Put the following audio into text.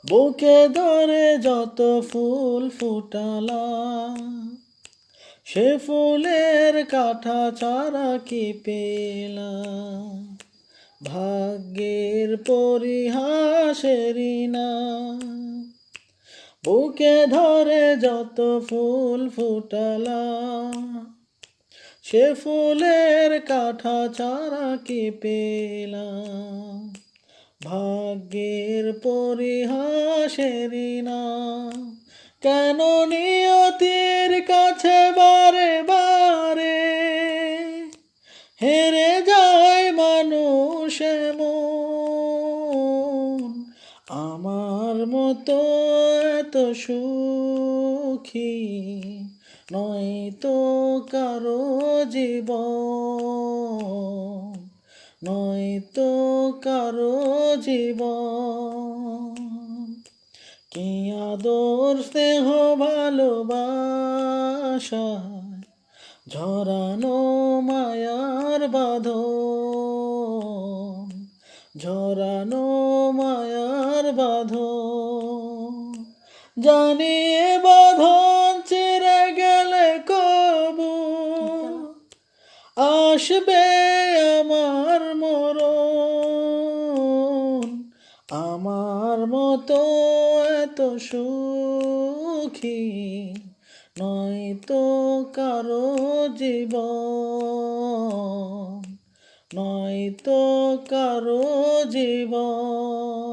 বুকে ধরে যত ফুল ফুটালা, সে ফুলের কাঁটা ছাড়া কি পেলাম? ভাগ্যের পরিহাসেরই না। বুকে ধরে যত ফুল ফুটালা, সে ফুলের কাঁটা ছাড়া কি পেলাম? ভাগ্যের পরিহাসেরই না। কেন নিয়তির কাছে বারে বারে হেরে যায় মানুষ এমন? আমার মতো এত সুখী নয় তো কারো জীবন, নয় তো কারো জীবন। কি আদর স্নেহ ভালোবাসা, ঝরানো মায়ার বাঁধন, ঝরানো মায়ার বাঁধন। জানি এ বাঁধন ছিঁড়ে গেলে কবু আসবে আমার মরণ। আমার মতো এত সুখী নয় তো কারো জীবন, নয় তো কারো জীবন।